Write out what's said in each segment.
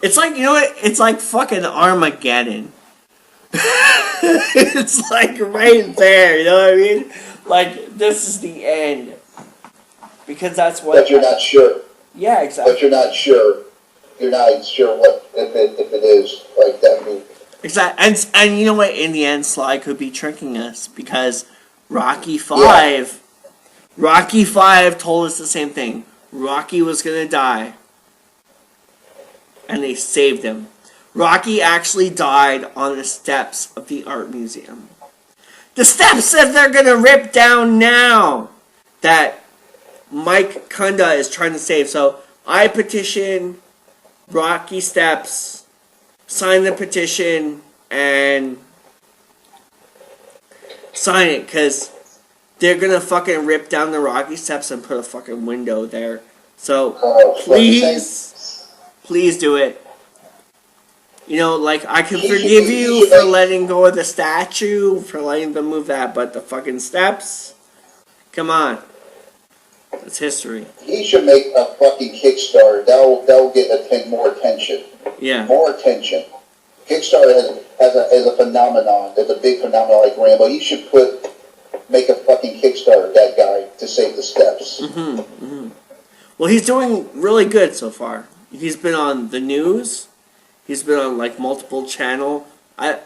It's like, you know what? It's like fucking Armageddon. It's like right there, you know what I mean? Like, this is the end. Because that's what... But you're not sure. Yeah, exactly. But you're not sure. You're not sure what if it is like that movie. Exactly. And you know what? In the end, Sly could be tricking us. Because Rocky 5... Rocky 5 told us the same thing. Rocky was going to die. And they saved him. Rocky actually died on the steps of the art museum. The steps that they're going to rip down now. That Mike Kunda is trying to save. So I petition Rocky Steps, sign the petition, and sign it. Because they're going to fucking rip down the Rocky Steps and put a fucking window there. So please do it. You know, like, I can forgive you for letting go of the statue, for letting them move that, but the fucking steps? Come on. It's history. He should make a fucking Kickstarter. That'll get more attention. Yeah. More attention. Kickstarter as a phenomenon, as a big phenomenon like Rambo. He should make a fucking Kickstarter, that guy, to save the steps. Well, he's doing really good so far. He's been on the news. He's been on, like, multiple channel. I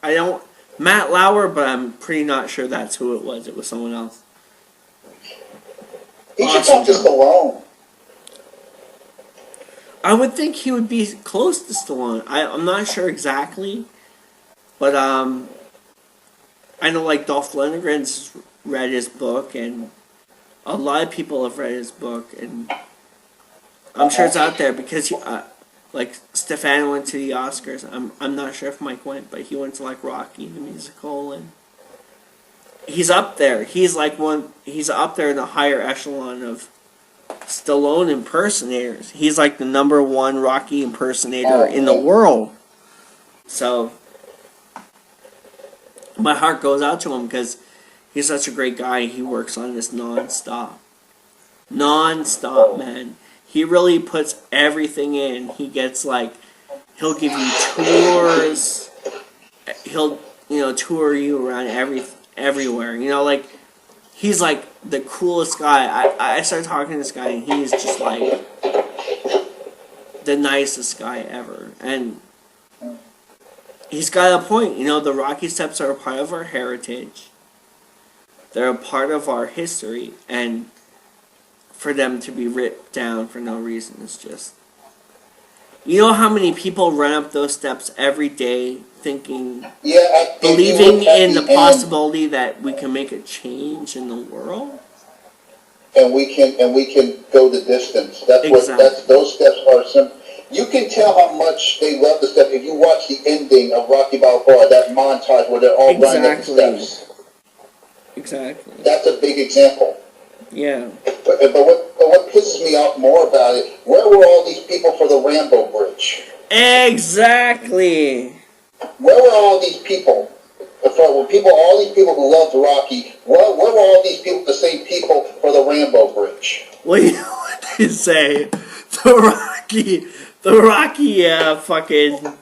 don't... Matt Lauer, but I'm pretty not sure that's who it was. It was someone else. He should talk to Stallone. I would think he would be close to Stallone. I'm not sure exactly. But, I know, like, Dolph Lundgren's read his book, and a lot of people have read his book, and I'm sure it's out there because he... like, Stefano went to the Oscars. I'm not sure if Mike went, but he went to, like, Rocky, the musical, and he's up there. He's up there in the higher echelon of Stallone impersonators. He's, like, the #1 Rocky impersonator in the world. So, my heart goes out to him because he's such a great guy. He works on this non-stop. Non-stop, man. He really puts everything in. He gets, like, he'll give you tours. He'll, tour you around everywhere. You know, like, he's, like, the coolest guy. I started talking to this guy, and he's just, like, the nicest guy ever. And he's got a point. You know, the Rocky Steps are a part of our heritage. They're a part of our history, and for them to be ripped down for no reason is just... You know how many people run up those steps every day thinking... believing in the possibility that we can make a change in the world? And we can go the distance. Those steps are simple. You can tell how much they love the steps if you watch the ending of Rocky Balboa, that montage where they're all running up the steps. Exactly. That's a big example. Yeah. But what pisses me off more about it, where were all these people for the Rambo Bridge? Exactly. Where were all these people? All these people who loved Rocky, where were all these people, the same people, for the Rambo Bridge? Well, you know what they say. The Rocky fucking,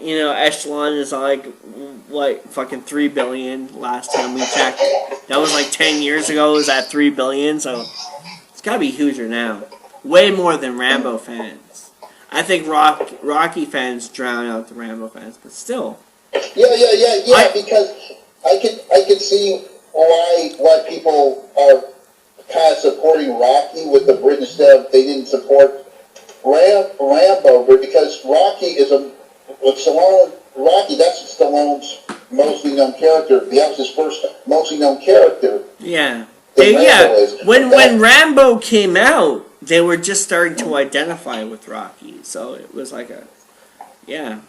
echelon is like, fucking 3 billion last time we checked. That was like 10 years ago, it was at 3 billion, so it's gotta be huger now. Way more than Rambo fans. I think Rocky fans drown out the Rambo fans, but still. Yeah, because I could see why people are kind of supporting Rocky with the bridge instead of they didn't support Rambo, because Rocky is Rocky, that's Stallone's mostly known character. That was his first mostly known character. Yeah. When Rambo came out, they were just starting to identify with Rocky, so it was like yeah.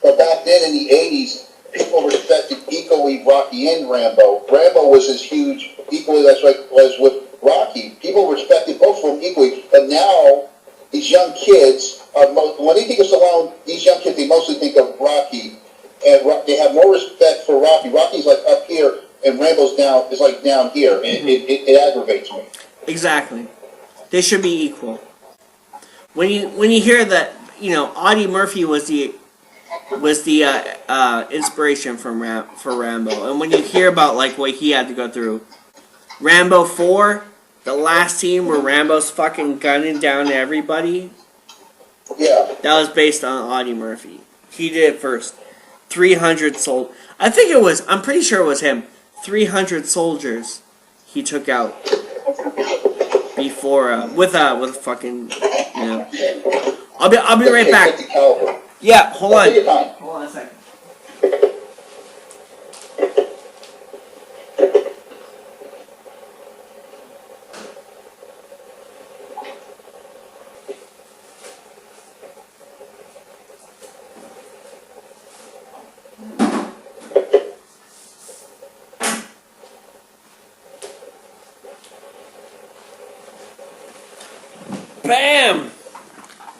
But back then in the 80s, people respected equally Rocky and Rambo. Rambo was as huge, equally as with Rocky. People respected both of them equally, but now these young kids, when they think of Stallone, these young kids, they mostly think of Rocky, and they have more respect for Rocky. Rocky's like up here, and Rambo's down here, and it aggravates me. Exactly. They should be equal. When you hear that Audie Murphy was the inspiration for Rambo. And when you hear about like what he had to go through, Rambo 4, the last scene where Rambo's fucking gunning down everybody, yeah, that was based on Audie Murphy. He did it first. 300 soldiers. I'm pretty sure it was him. 300 soldiers he took out before with fucking I'll be right back. Yeah, hold on. Hold on a second. Bam!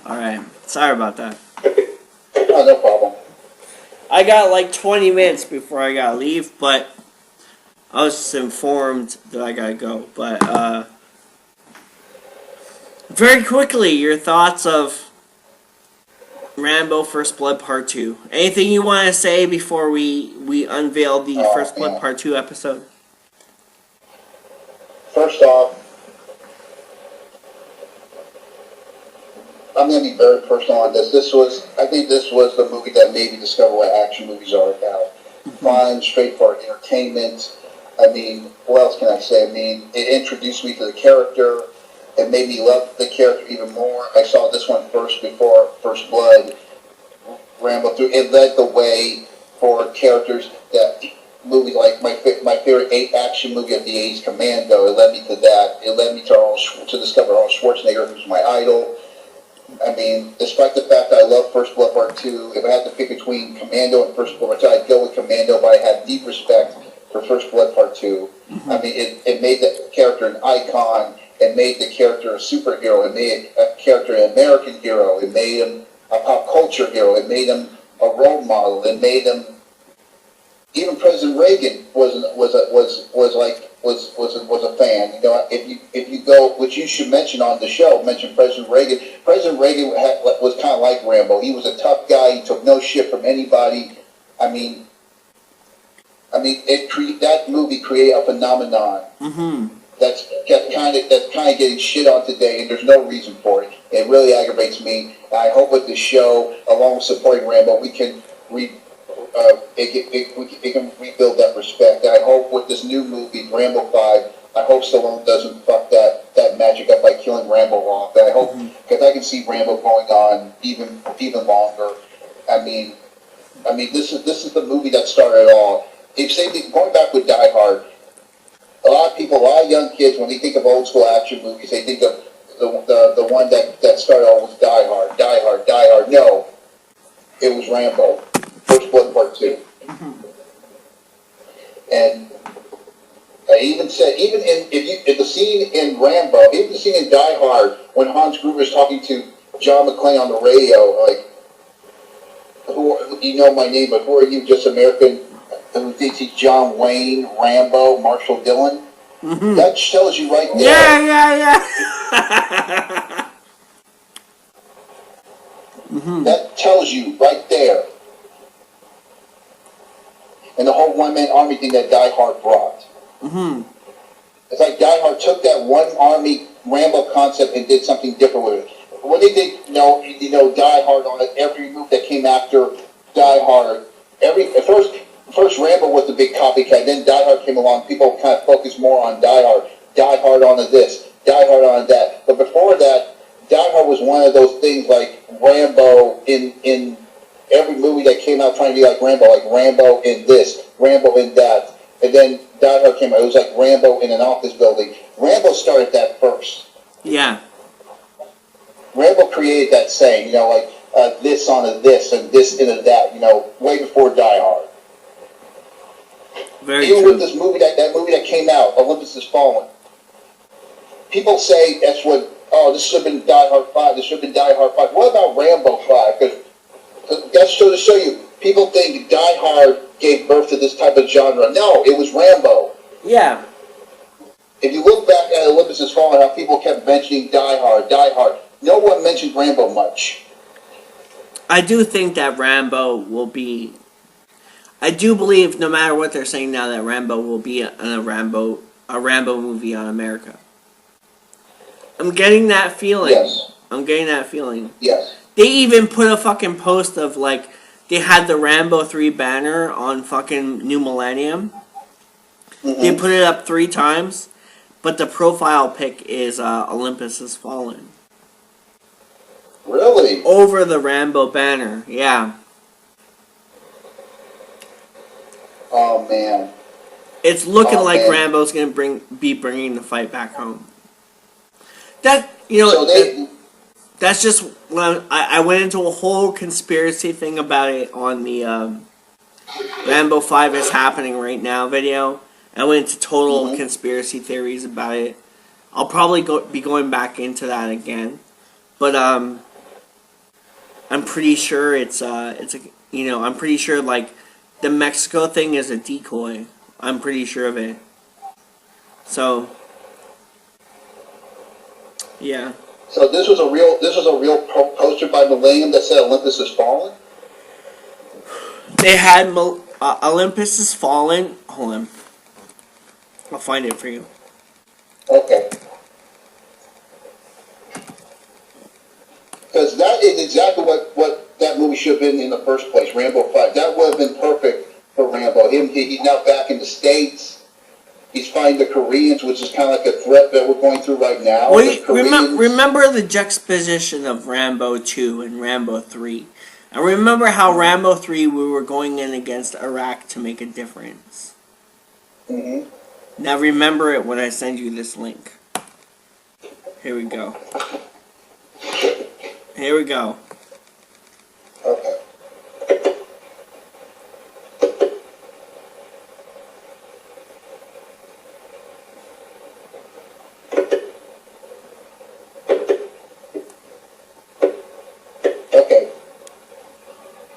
Alright, sorry about that. Oh, no problem. I got like 20 minutes before I gotta leave, but I was just informed that I gotta go. But, very quickly, your thoughts of Rambo First Blood Part 2. Anything you want to say before we unveil the First Blood Part 2 episode? First off, I'm going to be very personal on this. I think this was the movie that made me discover what action movies are about. Fun, straightforward entertainment. I mean, what else can I say? I mean, it introduced me to the character. It made me love the character even more. I saw this one first before First Blood. Rambo 2. It led the way for characters that movies like my favorite action movie of the 80s, Commando. It led me to that. It led me to discover Arnold Schwarzenegger, who's my idol. I mean, despite the fact that I love First Blood Part 2, if I had to pick between Commando and First Blood Part 2, I'd go with Commando, but I have deep respect for First Blood Part 2. I mean, it made the character an icon. It made the character a superhero. It made a character an American hero. It made him a pop culture hero. It made him a role model. It made him, even President Reagan was a fan. You know, if you go, which you should mention on the show, mention President Reagan. President Reagan was kind of like Rambo. He was a tough guy. He took no shit from anybody. I mean, that movie created a phenomenon. That's kind of getting shit on today, and there's no reason for it. It really aggravates me. I hope with the show, along with supporting Rambo, we can it can rebuild that respect. I hope with this new movie, Rambo 5, I hope Stallone doesn't fuck that magic up by killing Rambo off. I hope, because I can see Rambo going on even longer. I mean, this is the movie that started it all. Going back with Die Hard, a lot of young kids, when they think of old school action movies, they think of the one that started all with Die Hard. No, it was Rambo, First Blood Part 2. And I even said, even in the scene in Rambo, even the scene in Die Hard, when Hans Gruber is talking to John McClane on the radio, like, you know my name, but who are you, just American, who thinks he's John Wayne, Rambo, Marshall Dillon? That tells you right there. Yeah. That tells you right there. And the whole one-man army thing that Die Hard brought. It's like Die Hard took that one army Rambo concept and did something different with it. What they did, Die Hard on it, every move that came after Die Hard, first Rambo was the big copycat, then Die Hard came along, people kind of focused more on Die Hard on this, Die Hard on that. But before that, Die Hard was one of those things like Rambo in every movie that came out trying to be like Rambo in this, Rambo in that. And then Die Hard came out, it was like Rambo in an office building. Rambo started that first. Yeah. Rambo created that saying, this on a this and this in a that, way before Die Hard. Very Even true. with this movie, that movie that came out, Olympus Has Fallen, people say this should have been Die Hard 5, this should have been Die Hard 5. What about Rambo 5? Because that's to show you, people think Die Hard gave birth to this type of genre. No, it was Rambo. Yeah. If you look back at Olympus Has Fallen, how people kept mentioning Die Hard, no one mentioned Rambo much. I do think that Rambo will be. I do believe, no matter what they're saying now, that Rambo will be a Rambo movie on America. I'm getting that feeling. Yes. I'm getting that feeling. Yes. They even put a fucking post of like they had the Rambo 3 banner on fucking New Millennium. Mm-hmm. They put it up 3 times, but the profile pic is Olympus Has Fallen. Really? Over the Rambo banner, yeah. Oh man. It's looking like man. Rambo's gonna be bringing the fight back home. That you know. So that's just when I went into a whole conspiracy thing about it on the Rambo 5 is happening right now video. I went into total conspiracy theories about it. I'll probably be going back into that again, but I'm pretty sure it's I'm pretty sure like the Mexico thing is a decoy. I'm pretty sure of it. So yeah. So this was a real poster by Millennium that said Olympus Has Fallen? They had Olympus Has Fallen. Hold on. I'll find it for you. Okay. Because that is exactly what that movie should have been in the first place, Rambo 5. That would have been perfect for Rambo. He's now back in the States. He's fighting the Koreans, which is kind of like a threat that we're going through right now. Well, remember the juxtaposition of Rambo 2 and Rambo 3. I remember how Rambo 3 we were going in against Iraq to make a difference. Mm-hmm. Now remember it when I send you this link. Here we go. Here we go. Okay.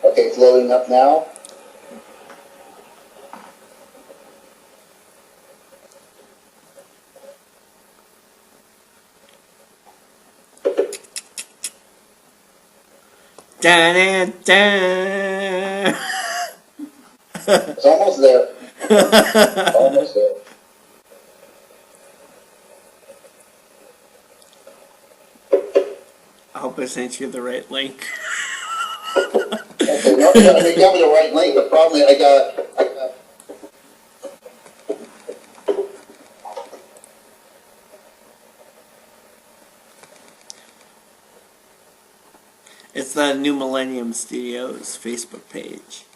Okay, it's loading up now. Da-da-da. It's almost there. Almost there. I hope I sent you the right link. Okay, no, they got me the right link. The problem is I got It's the New Millennium Studios Facebook page.